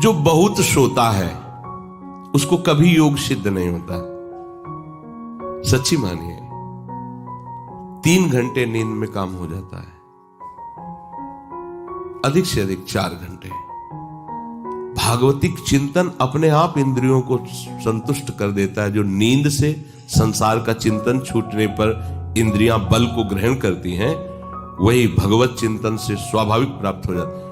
जो बहुत सोता है उसको कभी योग सिद्ध नहीं होता। सच्ची मानिए, 3 घंटे नींद में काम हो जाता है, अधिक से अधिक 4 घंटे। भागवतिक चिंतन अपने आप इंद्रियों को संतुष्ट कर देता है। जो नींद से संसार का चिंतन छूटने पर इंद्रियां बल को ग्रहण करती हैं, वही भगवत चिंतन से स्वाभाविक प्राप्त हो जाता है।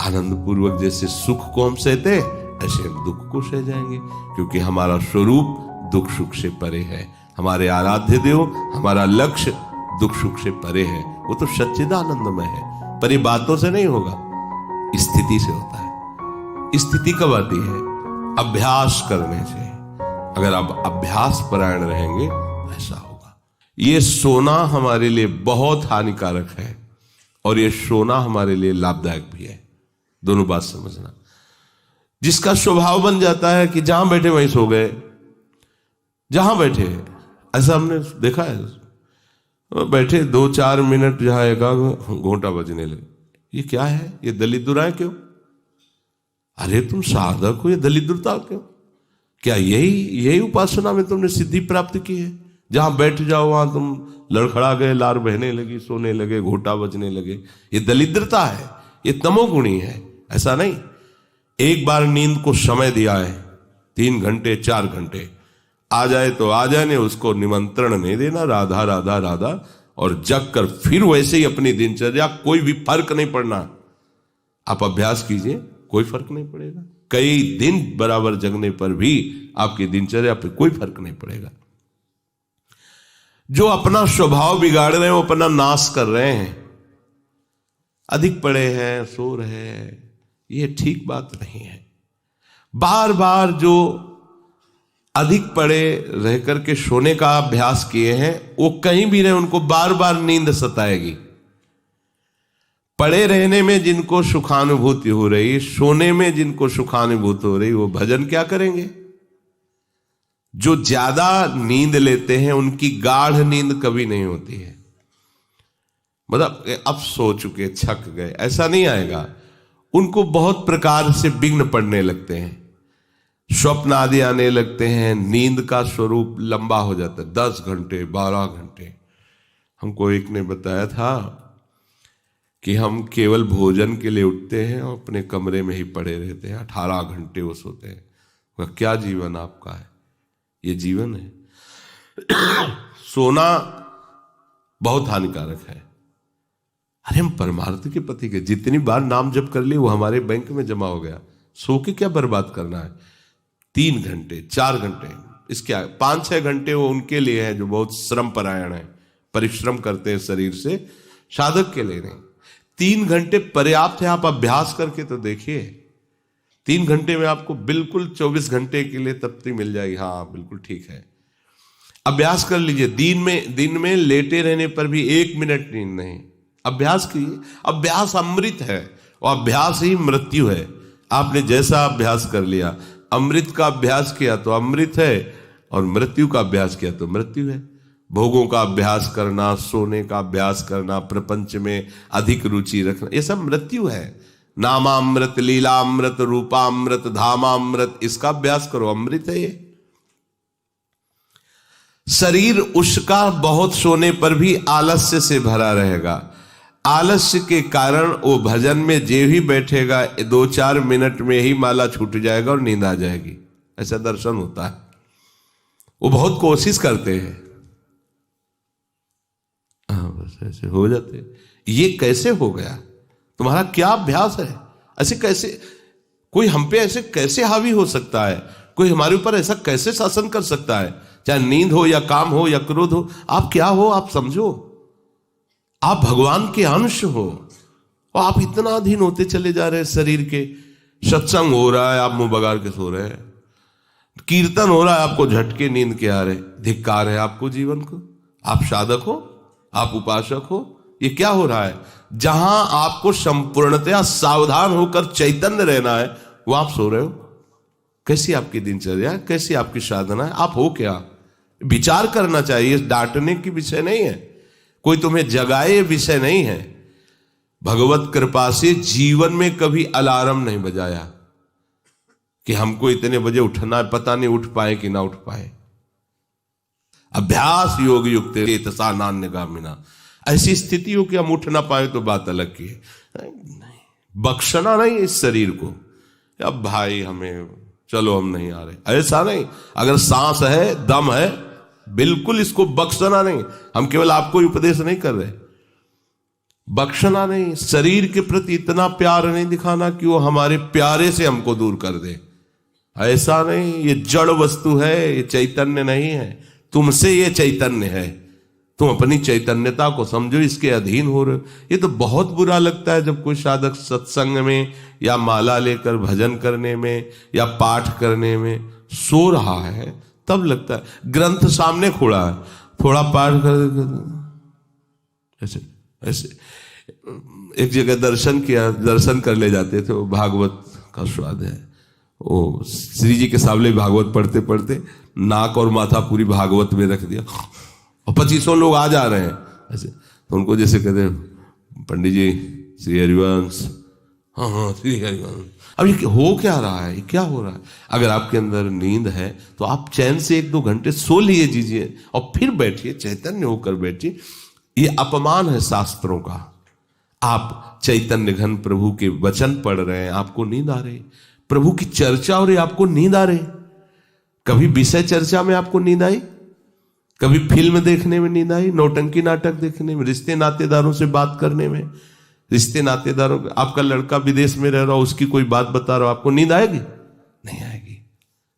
आनंद पूर्वक जैसे सुख को हम सहते, ऐसे हम दुख को सह जाएंगे, क्योंकि हमारा स्वरूप दुख सुख से परे है। हमारे आराध्य देव, हमारा लक्ष्य दुख सुख से परे है। वो तो सच्चिदानंदमय है, पर ये बातों से नहीं होगा, स्थिति से होता है। स्थिति कब आती है? अभ्यास करने से। अगर आप अभ्यास परायण रहेंगे तो ऐसा होगा। ये सोना हमारे लिए बहुत हानिकारक है और ये सोना हमारे लिए लाभदायक भी है। दोनों बात समझना। जिसका स्वभाव बन जाता है कि जहां बैठे वहीं सो गए, जहां बैठे, ऐसा हमने देखा है। बैठे 2-4 मिनट जहां एकाग्र, घोंटा बजने लगे। ये क्या है? ये दलिद्राएं क्यों? अरे तुम साधक हो, ये दलिद्रता क्यों? क्या यही उपासना में तुमने सिद्धि प्राप्त की है? जहां बैठ जाओ वहां तुम लड़खड़ा गए, लार बहने लगी, सोने लगे, घोंटा बजने लगे। ये दलिद्रता है, ये तमोगुणी है। ऐसा नहीं। एक बार नींद को समय दिया है, 3 घंटे 4 घंटे, आ जाए तो आ जाने, उसको निमंत्रण नहीं देना, राधा राधा राधा, और जग कर फिर वैसे ही अपनी दिनचर्या। कोई भी फर्क नहीं पड़ना। आप अभ्यास कीजिए, कोई फर्क नहीं पड़ेगा। कई दिन बराबर जगने पर भी आपकी दिनचर्या पर कोई फर्क नहीं पड़ेगा। जो अपना स्वभाव बिगाड़ रहे हैं वो अपना नाश कर रहे हैं। अधिक पड़े हैं, सो रहे हैं, ये ठीक बात नहीं है। बार बार जो अधिक पड़े रह करके सोने का अभ्यास किए हैं, वो कहीं भी रहे, उनको बार बार नींद सताएगी। पड़े रहने में जिनको सुखानुभूति हो रही, सोने में जिनको सुखानुभूति हो रही, वो भजन क्या करेंगे? जो ज्यादा नींद लेते हैं उनकी गाढ़ नींद कभी नहीं होती है। मतलब अब सो चुके, थक गए, ऐसा नहीं आएगा। उनको बहुत प्रकार से विघ्न पड़ने लगते हैं, स्वप्न आदि आने लगते हैं, नींद का स्वरूप लंबा हो जाता है, 10 घंटे 12 घंटे। हमको एक ने बताया था कि हम केवल भोजन के लिए उठते हैं और अपने कमरे में ही पड़े रहते हैं, 18 घंटे वो सोते हैं। वह क्या जीवन आपका है? ये जीवन है? सोना बहुत हानिकारक है। अरे हम परमार्थ के पति के, जितनी बार नाम जप कर लिए वो हमारे बैंक में जमा हो गया। सो के क्या बर्बाद करना है? 3 घंटे 4 घंटे, इसके 5-6 घंटे वो उनके लिए है जो बहुत श्रम परायण है, परिश्रम करते हैं शरीर से, साधक के लिए नहीं। 3 घंटे पर्याप्त है। आप अभ्यास करके तो देखिए, 3 घंटे में आपको बिल्कुल 24 घंटे के लिए तृप्ति मिल जाएगी। हाँ बिल्कुल ठीक है, अभ्यास कर लीजिए। दिन में लेटे रहने पर भी 1 मिनट नींद नहीं। अभ्यास कीजिए। अभ्यास अमृत है और अभ्यास ही मृत्यु है। आपने जैसा अभ्यास कर लिया, अमृत का अभ्यास किया तो अमृत है, और मृत्यु का अभ्यास किया तो मृत्यु है। भोगों का अभ्यास करना, सोने का अभ्यास करना, प्रपंच में अधिक रुचि रखना, ये सब मृत्यु है। नामामृत, लीलामृत, रूपामृत, धामामृत, इसका अभ्यास करो, अमृत है ये। शरीर उसका बहुत सोने पर भी आलस्य से भरा रहेगा। आलस्य के कारण वो भजन में जे भी बैठेगा 2-4 मिनट में ही माला छूट जाएगा और नींद आ जाएगी। ऐसा दर्शन होता है। वो बहुत कोशिश करते हैं, बस ऐसे हो जाते। ये कैसे हो गया? तुम्हारा क्या अभ्यास है? ऐसे कैसे कोई हम पे ऐसे कैसे हावी हो सकता है? कोई हमारे ऊपर ऐसा कैसे शासन कर सकता है? चाहे नींद हो या काम हो या क्रोध हो, आप क्या हो आप समझो। आप भगवान के अंश हो और आप इतना अधीन होते चले जा रहे हैं शरीर के। सत्संग हो रहा है, आप मुंह बगाड़ के सो रहे हैं। कीर्तन हो रहा है, आपको झटके नींद के आ रहे। धिक्कार है आपको जीवन को। आप साधक हो, आप उपासक हो, ये क्या हो रहा है? जहां आपको संपूर्णतया सावधान होकर चैतन्य रहना है, वो आप सो रहे हो। कैसी आपकी दिनचर्या, कैसी आपकी साधना है? आप हो क्या? विचार करना चाहिए। डांटने की विषय नहीं है, कोई तुम्हें जगाए विषय नहीं है। भगवत कृपा से जीवन में कभी अलार्म नहीं बजाया। कि हमको इतने बजे उठना है, पता नहीं उठ पाए कि ना उठ पाए। अभ्यास योग युक्त तसा नान्यगामिना, ऐसी स्थिति हो कि हम उठ ना पाए तो बात अलग की है। नहीं, बख्शना नहीं इस शरीर को, अब भाई हमें चलो हम नहीं आ रहे, ऐसा नहीं। अगर सांस है, दम है, बिल्कुल इसको बख्शना नहीं। हम केवल आपको उपदेश नहीं कर रहे, बख्शना नहीं। शरीर के प्रति इतना प्यार नहीं दिखाना कि वो हमारे प्यारे से हमको दूर कर दे, ऐसा नहीं। ये जड़ वस्तु है, ये चैतन्य नहीं है। तुमसे ये चैतन्य है, तुम अपनी चैतन्यता को समझो, इसके अधीन हो रहे हो। ये तो बहुत बुरा लगता है जब कोई साधक सत्संग में या माला लेकर भजन करने में या पाठ करने में सो रहा है, तब लगता है। ग्रंथ सामने खोला है, थोड़ा पाठ कर ऐसे ऐसे। एक जगह दर्शन किया, दर्शन कर ले जाते थे, वो भागवत का स्वाद है। वो श्री जी के सामने भागवत पढ़ते पढ़ते नाक और माथा पूरी भागवत में रख दिया, और 2500 लोग आ जा रहे हैं ऐसे। तो उनको जैसे कहते हैं पंडित जी श्री हरिवंश, हाँ हाँ श्री हरिवंश। अब ये हो क्या रहा है, ये क्या हो रहा है? अगर आपके अंदर नींद है तो आप चैन से 1-2 घंटे सो लिए दीजिए और फिर बैठिए, चैतन्य होकर बैठिए। ये अपमान है शास्त्रों का। आप चैतन्य घन प्रभु के वचन पढ़ रहे हैं, आपको नींद आ रही, प्रभु की चर्चा हो रही, आपको नींद आ रही। कभी विषय चर्चा में आपको नींद आई? कभी फिल्म देखने में नींद आई? नौटंकी नाटक देखने में, रिश्ते नातेदारों से बात करने में, रिश्ते नातेदारों, आपका लड़का विदेश में रह रहा हो, उसकी कोई बात बता रहा हो, आपको नींद आएगी? नहीं आएगी।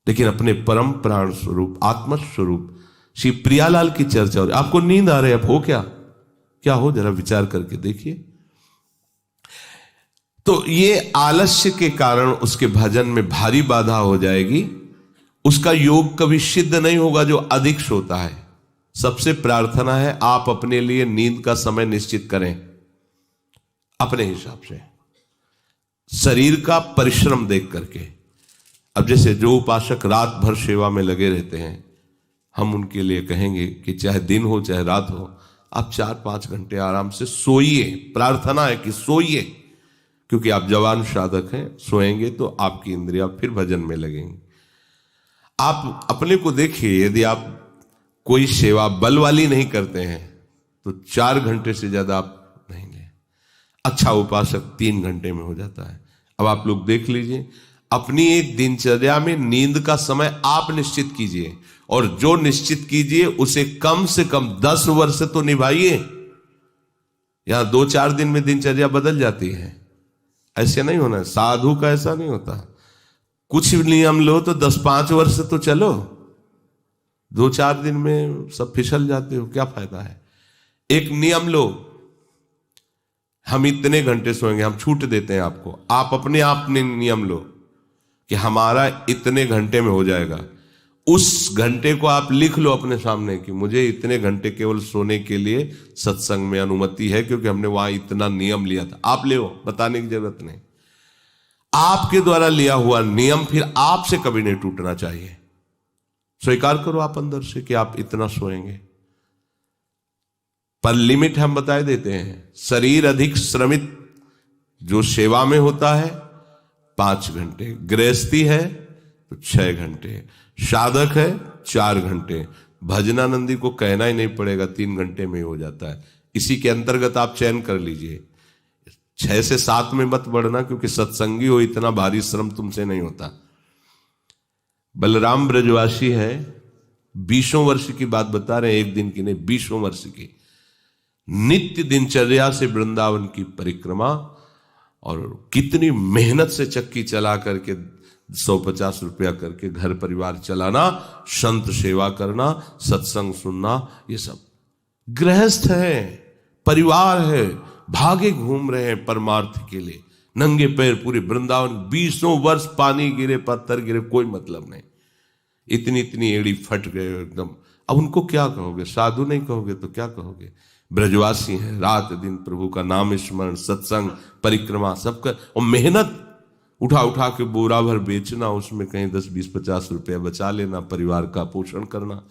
लेकिन अपने परम प्राण स्वरूप आत्म स्वरूप श्री प्रियालाल की चर्चा हो रही, आपको नींद आ रही है। अब हो क्या हो, जरा विचार करके देखिए। तो ये आलस्य के कारण उसके भजन में भारी बाधा हो जाएगी। उसका योग कभी सिद्ध नहीं होगा जो अधिक सोता है। सबसे प्रार्थना है आप अपने लिए नींद का समय निश्चित करें अपने हिसाब से, शरीर का परिश्रम देख करके। अब जैसे जो उपासक रात भर सेवा में लगे रहते हैं, हम उनके लिए कहेंगे कि चाहे दिन हो चाहे रात हो, आप 4-5 घंटे आराम से सोइए। प्रार्थना है कि सोइए, क्योंकि आप जवान साधक हैं, सोएंगे तो आपकी इंद्रियां फिर भजन में लगेंगी। आप अपने को देखिए, यदि आप कोई सेवा बल वाली नहीं करते हैं तो 4 घंटे से ज्यादा आप नहीं ले। अच्छा उपासक 3 घंटे में हो जाता है। अब आप लोग देख लीजिए, अपनी एक दिनचर्या में नींद का समय आप निश्चित कीजिए, और जो निश्चित कीजिए उसे कम से कम 10 वर्ष तो निभाइए। यहां 2-4 दिन में दिनचर्या बदल जाती है, ऐसे नहीं होना। साधु का ऐसा नहीं होता। कुछ नियम लो तो 10-5 वर्ष तो चलो, 2-4 दिन में सब फिसल जाते हो, क्या फायदा है? एक नियम लो, हम इतने घंटे सोएंगे, हम छूट देते हैं आपको। आप अपने आप ने नियम लो कि हमारा इतने घंटे में हो जाएगा। उस घंटे को आप लिख लो अपने सामने कि मुझे इतने घंटे केवल सोने के लिए सत्संग में अनुमति है, क्योंकि हमने वहां इतना नियम लिया था। आप ले लो, बताने की जरूरत नहीं। आपके द्वारा लिया हुआ नियम फिर आपसे कभी नहीं टूटना चाहिए। स्वीकार करो आप अंदर से कि आप इतना सोएंगे, पर लिमिट हम बताए देते हैं। शरीर अधिक श्रमित जो सेवा में होता है 5 घंटे, गृहस्थी है तो 6 घंटे, साधक है 4 घंटे। भजनानंदी को कहना ही नहीं पड़ेगा, 3 घंटे में हो जाता है। इसी के अंतर्गत आप चयन कर लीजिए। 6 से 7 में मत बढ़ना, क्योंकि सत्संगी हो, इतना भारी श्रम तुमसे नहीं होता। बलराम ब्रजवासी है, 20 वर्ष की बात बता रहे हैं, एक दिन की नहीं, 20 वर्ष की नित्य दिनचर्या से वृंदावन की परिक्रमा, और कितनी मेहनत से चक्की चला करके 150 रुपया करके घर परिवार चलाना, संत सेवा करना, सत्संग सुनना, ये सब गृहस्थ है, परिवार है, भागे घूम रहे हैं परमार्थ के लिए, नंगे पैर पूरे वृंदावन। 20 वर्ष पानी गिरे, पत्थर गिरे, कोई मतलब नहीं। इतनी इतनी एड़ी फट गए एकदम। अब उनको क्या कहोगे? साधु नहीं कहोगे तो क्या कहोगे? ब्रजवासी हैं, रात दिन प्रभु का नाम स्मरण, सत्संग, परिक्रमा सब कर, और मेहनत उठा उठा के बोरा भर बेचना, उसमें कहीं 10, 20, 50 रुपया बचा लेना, परिवार का पोषण करना।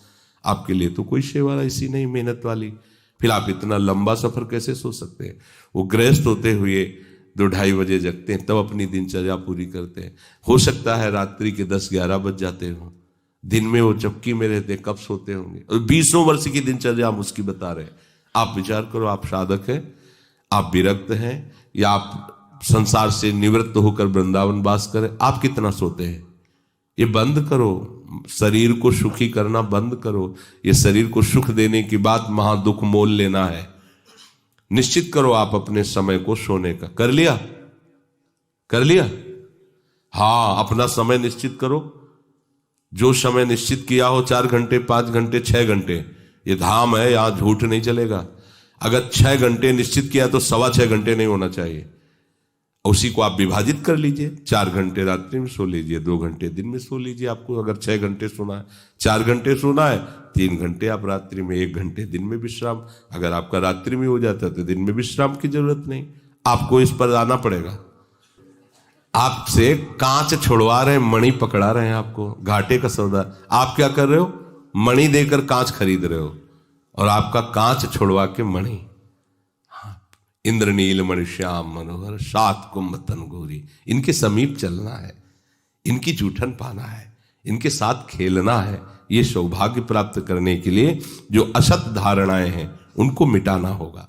आपके लिए तो कोई सेवा ऐसी नहीं मेहनत वाली। फिर आप इतना लंबा सफर कैसे सोच सकते हैं? वो गृहस्थ होते हुए 2-2:30 बजे जगते हैं, तब अपनी दिनचर्या पूरी करते हैं। हो सकता है रात्रि के 10-11 बज जाते हो, दिन में वो चपकी में रहते, कब सोते होंगे। और 20 वर्ष की दिनचर्या हम उसकी बता रहे हैं। आप विचार करो, आप साधक हैं, आप विरक्त हैं, या आप संसार से निवृत्त होकर वृंदावन वास करें, आप कितना सोते हैं? ये बंद करो, शरीर को सुखी करना बंद करो। ये शरीर को सुख देने की बात महादुख मोल लेना है। निश्चित करो आप अपने समय को सोने का। कर लिया? कर लिया? हाँ, अपना समय निश्चित करो। जो समय निश्चित किया हो, 4 घंटे, 5 घंटे, 6 घंटे, ये धाम है, यहां झूठ नहीं चलेगा। अगर 6 घंटे निश्चित किया तो 6.25 घंटे नहीं होना चाहिए। उसी को आप विभाजित कर लीजिए, 4 घंटे रात्रि में सो लीजिए, 2 घंटे दिन में सो लीजिए। आपको अगर 6 घंटे सोना है, 4 घंटे सोना है, 3 घंटे आप रात्रि में, 1 घंटे दिन में विश्राम। अगर आपका रात्रि में हो जाता है तो दिन में विश्राम की जरूरत नहीं। आपको इस पर आना पड़ेगा। आपसे कांच छोड़वा रहे हैं, मणि पकड़ा रहे हैं आपको, घाटे का सौदा। आप क्या कर रहे हो? मणि देकर कांच खरीद रहे हो, और आपका कांच छोड़वा के मणि। इंद्रनील मणि श्याम मनोहर, 7 कुंभ तन गोरी। इनके समीप चलना है, इनकी जूठन पाना है, इनके साथ खेलना है। ये सौभाग्य प्राप्त करने के लिए जो असत धारणाएं हैं उनको मिटाना होगा।